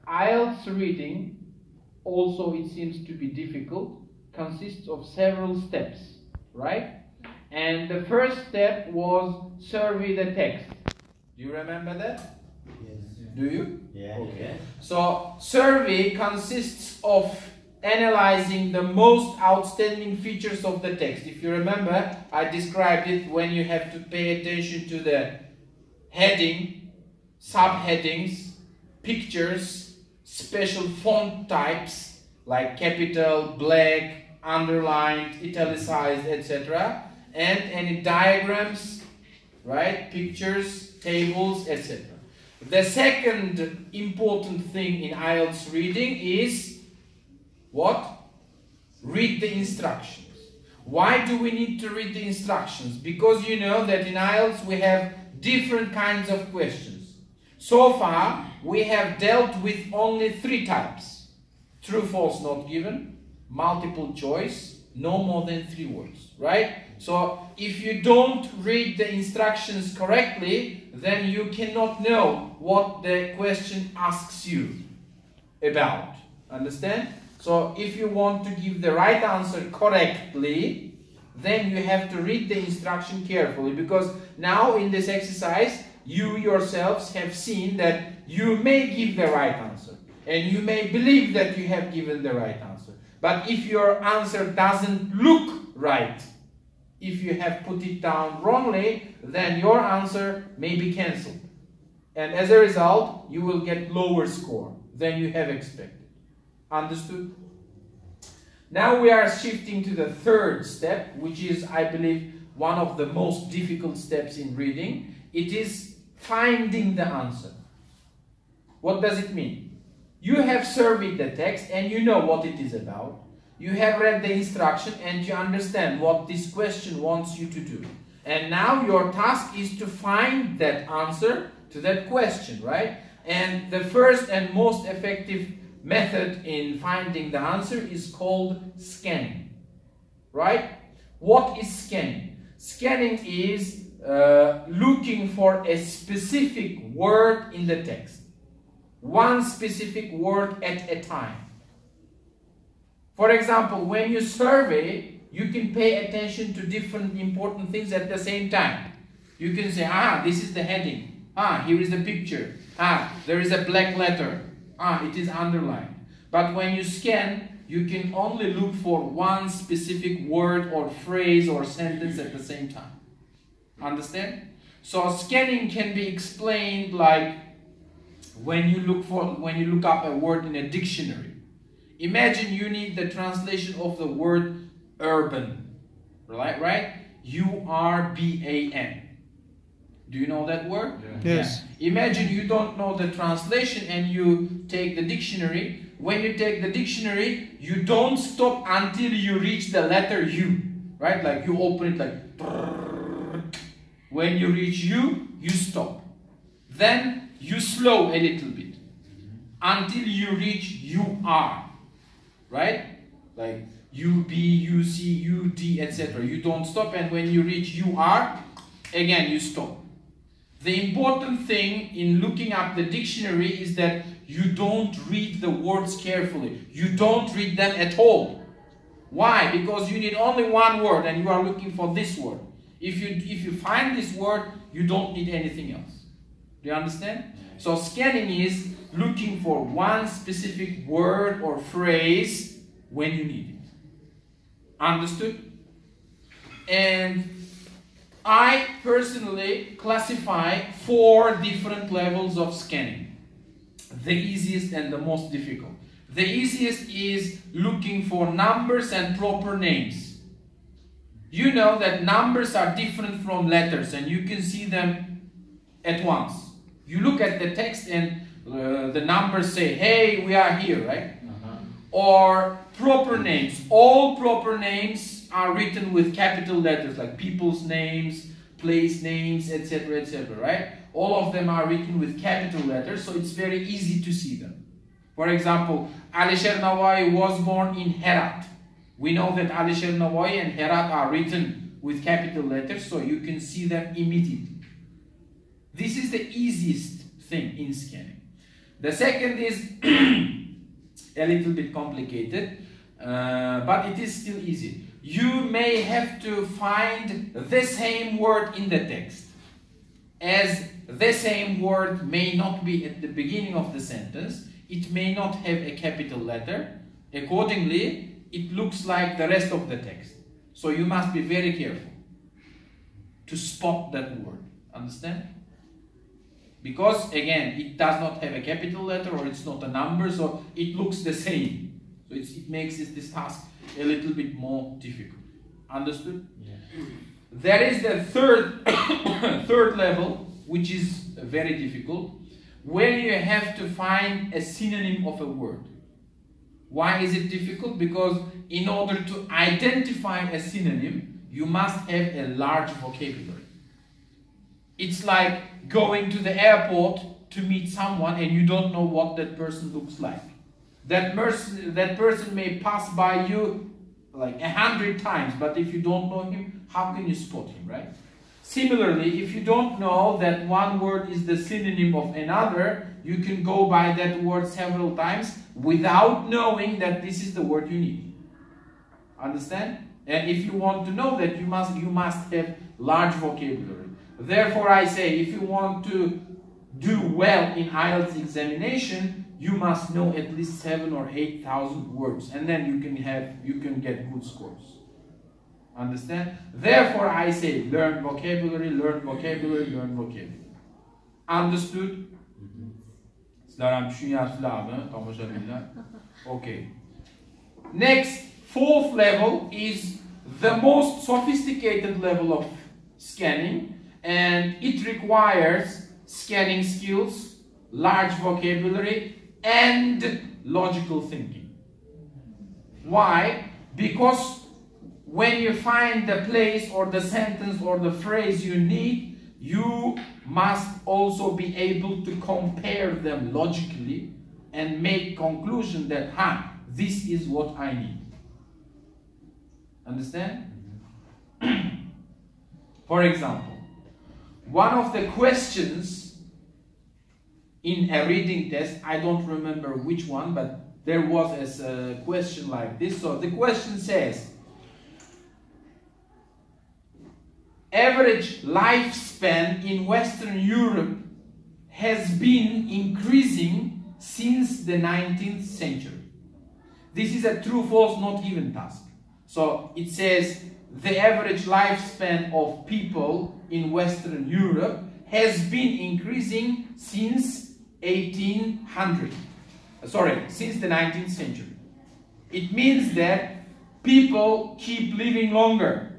IELTS reading, also it seems to be difficult, consists of several steps, right? And the first step was survey the text. Do you remember that? Yes. Do you? Yeah. Okay. Yeah. So survey consists of analyzing the most outstanding features of the text. If you remember, I described it when you have to pay attention to the heading, subheadings, pictures, special font types like capital, black, underlined, italicized, etc. And any diagrams, right? Pictures, tables, etc. The second important thing in IELTS reading is what? Read the instructions. Why do we need to read the instructions? Because you know that in IELTS we have different kinds of questions. So far we have dealt with only 3 types. True, false, not given, multiple choice, no more than 3 words, right? So if you don't read the instructions correctly, then you cannot know what the question asks you about. Understand? So if you want to give the right answer correctly, then you have to read the instruction carefully, because now in this exercise you yourselves have seen that you may give the right answer and you may believe that you have given the right answer. But if your answer doesn't look right, if you have put it down wrongly, then your answer may be cancelled. And as a result, you will get lower score than you have expected. Understood? Now we are shifting to the third step, which is, I believe, one of the most difficult steps in reading. It is finding the answer. What does it mean? You have surveyed the text and you know what it is about. You have read the instruction and you understand what this question wants you to do. And now your task is to find that answer to that question, right? And the first and most effective method in finding the answer is called scanning, right? What is scanning? Scanning is looking for a specific word in the text. One specific word at a time. For example, when you survey, you can pay attention to different important things at the same time. You can say, this is the heading. Here is the picture. There is a black letter. It is underlined. But when you scan, you can only look for one specific word or phrase or sentence at the same time. Understand? So scanning can be explained like when you look up a word in a dictionary. Imagine you need the translation of the word urban, right? U-R-B-A-N. Do you know that word? Yeah. Yes. Yeah. Imagine you don't know the translation and you take the dictionary. When you take the dictionary, you don't stop until you reach the letter U, right? Like you open it like, when you reach U, you stop. Then you slow a little bit until you reach U-R, right? Like U-B, U-C, U-D, etc. You don't stop, and when you reach U-R, again you stop. The important thing in looking up the dictionary is that you don't read the words carefully. You don't read them at all. Why? Because you need only one word and you are looking for this word. If you find this word, you don't need anything else. Do you understand? So scanning is looking for one specific word or phrase when you need it. Understood? And I personally classify 4 different levels of scanning. The easiest and the most difficult. The easiest is looking for numbers and proper names. You know that numbers are different from letters and you can see them at once. You look at the text and the numbers say, hey, we are here, right? Or proper names. All proper names are written with capital letters, like people's names, place names, etc., etc., right? All of them are written with capital letters, so it's very easy to see them. For example, Alisher Nawai was born in Herat. We know that Alisher Nawai and Herat are written with capital letters, so you can see them immediately. This is the easiest thing in scanning. The second is a little bit complicated, but it is still easy. You may have to find the same word in the text, as the same word may not be at the beginning of the sentence. It may not have a capital letter. Accordingly, it looks like the rest of the text. So you must be very careful to spot that word. Understand? Because again, it does not have a capital letter, or it's not a number, so it looks the same. So it makes this task a little bit more difficult. Understood? Yeah. There is the third level, which is very difficult, where you have to find a synonym of a word. Why is it difficult? Because in order to identify a synonym, you must have a large vocabulary. It's like going to the airport to meet someone and you don't know what that person looks like. That person may pass by you like 100 times, but if you don't know him, how can you spot him, right? Similarly, if you don't know that one word is the synonym of another, you can go by that word several times without knowing that this is the word you need. Understand? And if you want to know that, you must have large vocabulary. Therefore, I say, if you want to do well in Ielts examination, you must know at least 7,000 or 8,000 words, and then you can get good scores. Understand? Therefore, I say, learn vocabulary, learn vocabulary, learn vocabulary. Understood? Okay. Next, fourth level is the most sophisticated level of scanning, and it requires scanning skills, large vocabulary, and logical thinking. Why? Because when you find the place or the sentence or the phrase you need, you must also be able to compare them logically and make conclusion that, this is what I need. Understand? For example, one of the questions in a reading test, I don't remember which one, but there was a question like this. So the question says, average lifespan in Western Europe has been increasing since the 19th century. This is a true-false, not even task. So it says the average lifespan of people in Western Europe has been increasing since 1800. Since the 19th century. It means that people keep living longer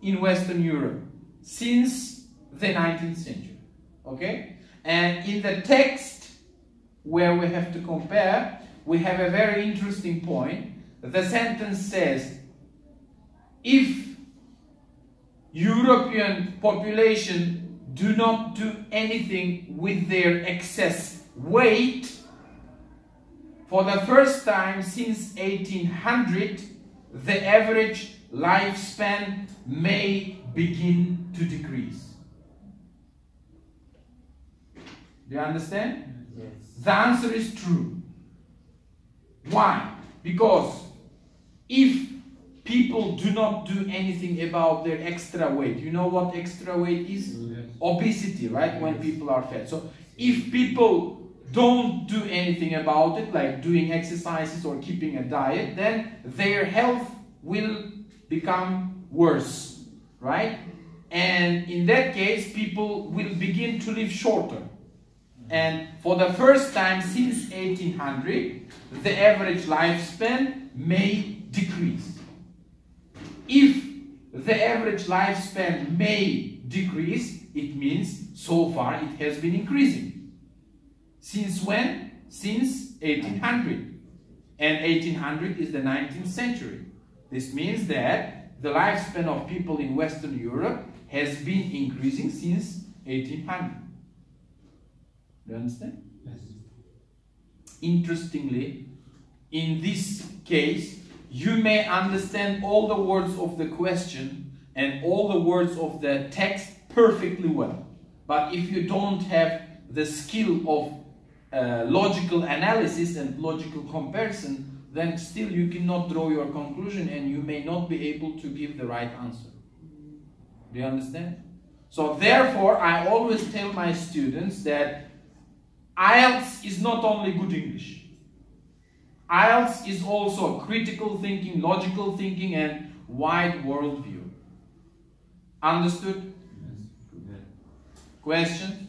in Western Europe since the 19th century. Okay? And in the text where we have to compare, we have a very interesting point. The sentence says, if European population do not do anything with their excess weight, for the first time since 1800, the average lifespan may begin to decrease. Do you understand? Yes. The answer is true. Why? Because if people do not do anything about their extra weight, you know what extra weight is? Yes. Obesity, right? Yes. When people are fat. So if people don't do anything about it, like doing exercises or keeping a diet, then their health will become worse, right? And in that case, people will begin to live shorter. And for the first time since 1800, the average lifespan may decrease. If the average lifespan may decrease, it means so far it has been increasing. Since when? Since 1800. And 1800 is the 19th century. This means that the lifespan of people in Western Europe has been increasing since 1800. Do you understand? Yes. Interestingly, in this case, you may understand all the words of the question and all the words of the text perfectly well. But if you don't have the skill of logical analysis and logical comparison, then still you cannot draw your conclusion and you may not be able to give the right answer. Do you understand? So therefore, I always tell my students that Ielts is not only good English. Ielts is also critical thinking, logical thinking, and wide worldview. Understood? Yes. Question?